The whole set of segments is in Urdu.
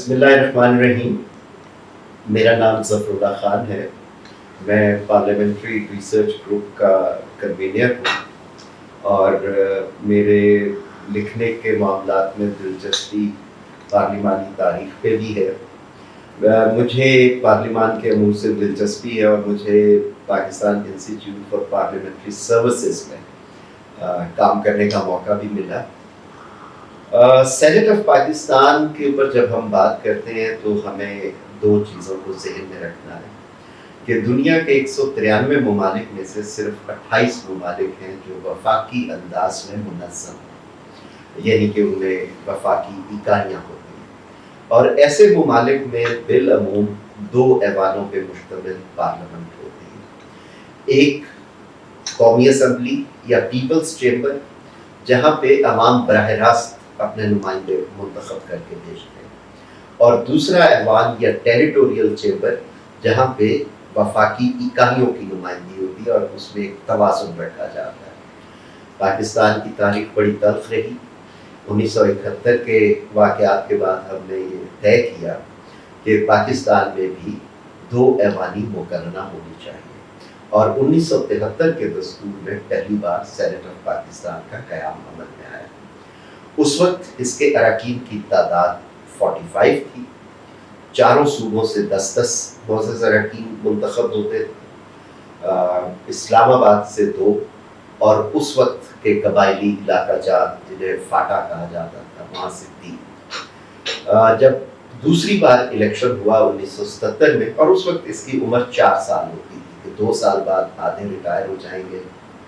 بسم اللہ الرحمن الرحیم. میرا نام ظفر اللہ خان ہے. میں پارلیمنٹری ریسرچ گروپ کا کنوینر ہوں اور میرے لکھنے کے معاملات میں دلچسپی پارلیمانی تاریخ پہ بھی ہے. مجھے پارلیمان کے امور سے دلچسپی ہے اور مجھے Pakistan institute for parliamentary services میں کام کرنے کا موقع بھی ملا. سینٹ آف پاکستان کے اوپر جب ہم بات کرتے ہیں تو ہمیں دو چیزوں کو ذہن میں رکھنا ہے کہ دنیا کے 193 ممالک میں سے صرف 28 ممالک ہیں جو وفاقی انداز میں منظم ہیں، یعنی کہ ان میں وفاقی اکائیاں ہوتی ہیں. اور ایسے ممالک میں بالعموم دو ایوانوں پہ مشتمل پارلیمنٹ ہوتی ہے. ایک قومی اسمبلی یا پیپلز چیمبر جہاں پہ عوام براہ راست اپنے نمائندے منتخب کر کے بھیجتے ہیں، اور دوسرا ایوان یا ٹیریٹوریل چیمبر جہاں پہ وفاقی اکائیوں کی نمائندگی ہوتی ہے اور اس میں ایک توازن رکھا جاتا ہے. پاکستان کی تاریخ بڑی تلخ رہی. 1971 کے واقعات کے بعد ہم نے یہ طے کیا کہ پاکستان میں بھی دو ایوانی مقررہ ہونی چاہیے، اور 1973 کے دستور میں پہلی بار سینٹ آف پاکستان کا قیام عمل میں آیا. اس وقت اس کے اراکین کی تعداد 45 تھی. چاروں صوبوں سے 10 معزز اراکین منتخب ہوتے تھے، اسلام آباد سے 2 اور اس وقت کے قبائلی علاقہ جات جنہیں فاٹا کہا جاتا تھا وہاں سے 3. جب دوسری بار الیکشن ہوا 1977 میں، اور اس وقت اس کی عمر 4 سال ہوتی تھی کہ 2 سال بعد آدھے ریٹائر ہو جائیں گے،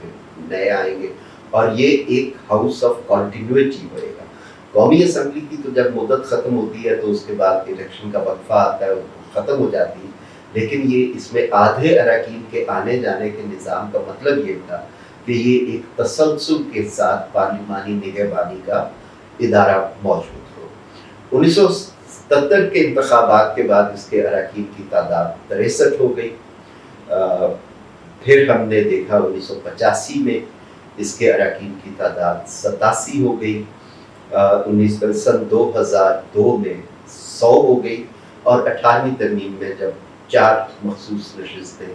پھر نئے آئیں گے، اور یہ ایک ہاؤس آف کنٹینیوٹی ہوئے گا. قومی اسمبلی کی تو جب مدت ختم ہوتی ہے تو اس کے بعد الیکشن کا وقفہ آتا ہے، ختم ہو جاتی ہے. لیکن یہ اس میں آدھے اراکین کے آنے جانے کے نظام کا مطلب یہ تھا کہ یہ ایک تسلسل کے ساتھ پارلیمانی نگہبانی کا ادارہ موجود ہو. 1977 کے انتخابات کے بعد اس کے اراکین کی تعداد 63 ہو گئی. پھر ہم نے دیکھا 1985 میں اس کے اراکین کی تعداد 87 ہو گئی. سن 2002 میں 100 ہو گئی، اور 18ویں ترمیم میں جب 4 مخصوص نشستیں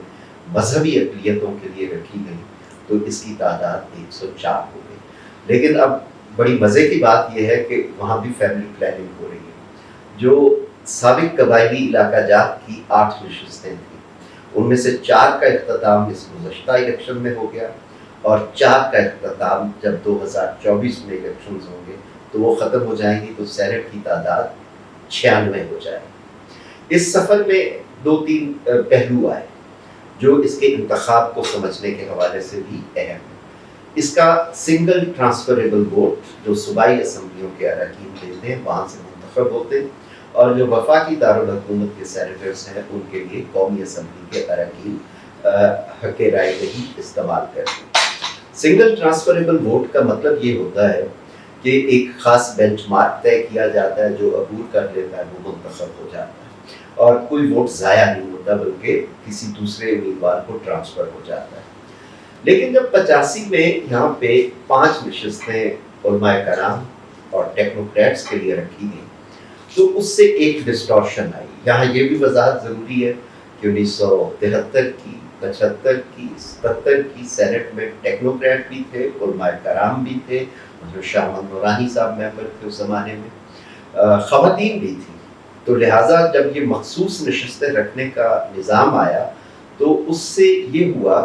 مذہبی اقلیتوں کے لیے رکھی گئی تو اس کی تعداد 104 ہو گئی. لیکن اب بڑی مزے کی بات یہ ہے کہ وہاں بھی فیملی پلاننگ ہو رہی ہے. جو سابق قبائلی علاقہ جات کی 8 نشستیں تھیں، ان میں سے 4 کا اختتام اس گزشتہ الیکشن میں ہو گیا، اور 4 کا اختتام جب 2024 میں الیکشنز ہوں گے تو وہ ختم ہو جائیں گی، تو سینٹ کی تعداد 96 ہو جائے گی. اس سفر میں 2-3 پہلو آئے جو اس کے انتخاب کو سمجھنے کے حوالے سے بھی اہم ہے. اس کا سنگل ٹرانسفریبل ووٹ جو صوبائی اسمبلیوں کے اراکین لیتے ہیں وہاں سے منتخب ہوتے ہیں، اور جو وفاقی دارالحکومت کے سینیٹرز ہیں ان کے لیے قومی اسمبلی کے اراکین حق رائے دہی استعمال کرتے ہیں. سنگل ٹرانسفریبل ووٹ کا مطلب یہ ہوتا ہے کہ ایک خاص بینچ مارک طے کیا جاتا ہے، جو عبور کر لیتا ہے وہ منتخب ہو جاتا ہے، اور کوئی ووٹ ضائع نہیں ہوتا بلکہ کسی دوسرے امیدوار کو ٹرانسفر ہو جاتا ہے. لیکن جب 85 میں یہاں پہ 5 نشستیں علماء کرام اور ٹیکنوکریٹس کے لیے رکھی گئی تو اس سے ایک ڈسٹورشن آئی. یہاں یہ بھی وضاحت ضروری ہے کہ 1973 کی، 75 کی، 77 کی سینٹ میں ٹیکنوکریٹ بھی تھے، علماء کرام بھی تھے، جو شاہ محمد نورانی صاحب ممبر تھے اس زمانے میں، خواتین بھی تھیں. تو لہٰذا جب یہ مخصوص نشستیں رکھنے کا نظام آیا تو اس سے یہ ہوا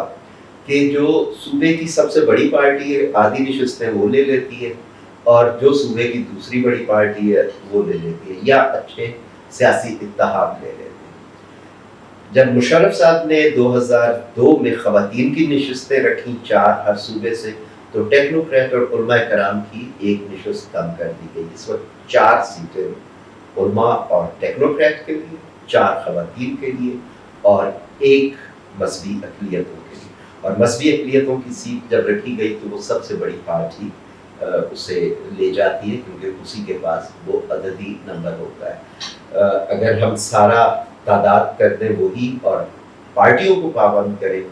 کہ جو صوبے کی سب سے بڑی پارٹی ہے آدھی نشستیں وہ لے لیتی ہے، اور جو صوبے کی دوسری بڑی پارٹی ہے وہ لے لیتی ہے، یا اچھے سیاسی اتحاد لے لیتے ہیں. جب مشرف صاحب نے 2002 میں خواتین کی نشستیں رکھیں 4 ہر صوبے سے، تو ٹیکنوکریٹ اور علماء کرام کی ایک نشست کم کر دی گئی. اس وقت 4 سیٹیں علماء اور ٹیکنوکریٹ کے لیے، 4 خواتین کے لیے، اور 1 مذہبی اقلیتوں کے لیے. اور مذہبی اقلیتوں کی سیٹ جب رکھی گئی تو وہ سب سے بڑی پارٹی اسے لے جاتی ہے، کیونکہ اسی کے پاس وہ عددی نمبر ہوتا ہے. اگر ہم سارا تعداد کر دیں وہی، اور پارٹیوں کو پابند کریں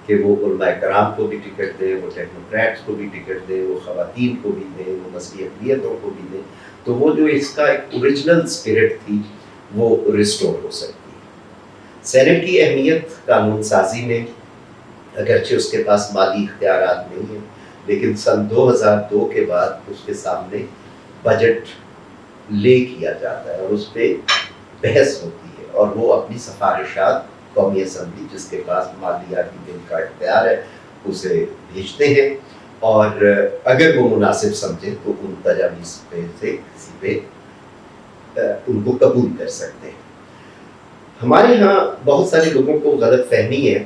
کہ وہ علماء کرام کو بھی ٹکٹ دیں، وہ ٹیکنوکریٹس کو بھی ٹکٹ دیں، وہ خواتین کو بھی دیں، وہ مذہبی اقلیتوں کو بھی دیں، تو وہ جو اس کا ایک اوریجنل اسپرٹ تھی وہ ریسٹور ہو سکتی ہے۔ سینٹ کی اہمیت قانون سازی میں، اگرچہ اس کے پاس مالی اختیارات نہیں ہیں، لیکن سن 2002 کے بعد اس کے سامنے بجٹ لے کیا جاتا ہے اور اس پہ بحث ہوتی ہے، اور وہ اپنی سفارشات قومی اسمبلی، جس کے پاس مالیاتی بل کا اختیار ہے، اسے بھیجتے ہیں، اور اگر وہ مناسب سمجھے تو ان تجاویز پہ سے کسی پہ ان کو قبول کر سکتے ہیں۔ ہمارے ہاں بہت سارے لوگوں کو غلط فہمی ہے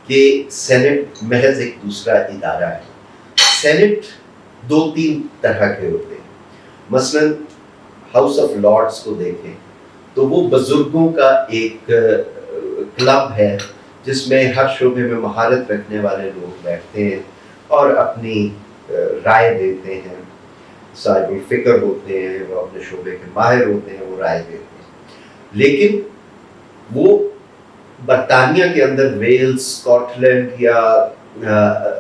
کہ سینٹ محض ایک دوسرا ادارہ ہے۔ سینٹ دو تین طرح کے ہوتے ہیں، مثلا ہاؤس آف لارڈس کو دیکھیں تو وہ بزرگوں کا ایک کلب ہے جس میں ہر شعبے میں مہارت رکھنے والے لوگ بیٹھتے ہیں اور اپنی رائے دیتے ہیں، صاحب الفکر ہوتے ہیں، وہ اپنے شعبے کے ماہر ہوتے ہیں، وہ رائے دیتے ہیں۔ لیکن وہ برطانیہ کے اندر ویلز، اسکاٹ لینڈ یا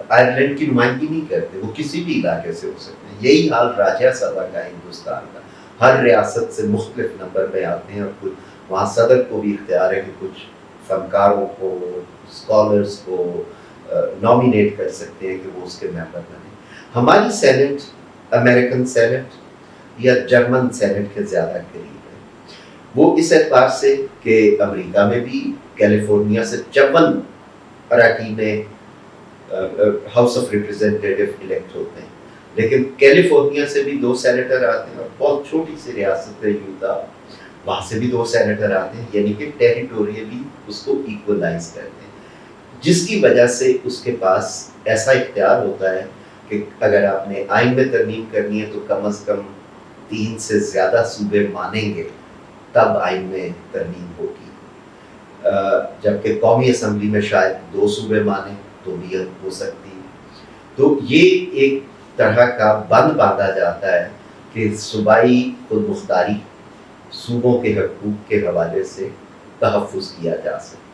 آئرلینڈ کی نمائندگی نہیں کرتے، وہ کسی بھی علاقے سے ہو سکتے ہیں۔ یہی حال راجیہ سبھا کا ہندوستان کا، ہر ریاست سے مختلف نمبر میں آتے ہیں، اور وہاں صدر کو بھی اختیار ہے کہ کچھ فنکاروں کو، اسکالرس کو نامینیٹ کر سکتے ہیں کہ وہ اس کے ممبر بنیں۔ ہماری سینٹ امریکن سینٹ یا جرمن سینٹ کے زیادہ قریب ہے، وہ اس اعتبار سے کہ امریکہ میں بھی کیلیفورنیا سے 54 اراکین ہاؤس آف ریپرزینٹیٹیو الیکٹ ہوتے ہیں، لیکن کیلیفورنیا سے بھی 2 سینیٹر آتے ہیں، اور بہت چھوٹی سی ریاست ہے یوتا، وہاں سے بھی 2 سینیٹر آتے ہیں، یعنی کہ ٹیریٹوریلی اس کو ایکولائز کرتے ہیں، جس کی وجہ سے اس کے پاس ایسا اختیار ہوتا ہے کہ اگر آپ نے آئین میں ترمیم کرنی ہے تو کم از کم 3 سے زیادہ صوبے مانیں گے تب آئین میں ترمیم ہوگی، جبکہ قومی اسمبلی میں شاید 2 صوبے مانیں تو بھی ہو سکتی ہے۔ تو یہ ایک طرح کا بند باندھا جاتا ہے کہ صوبائی خود مختاری، صوبوں کے حقوق کے حوالے سے تحفظ کیا جا سکتا ہے۔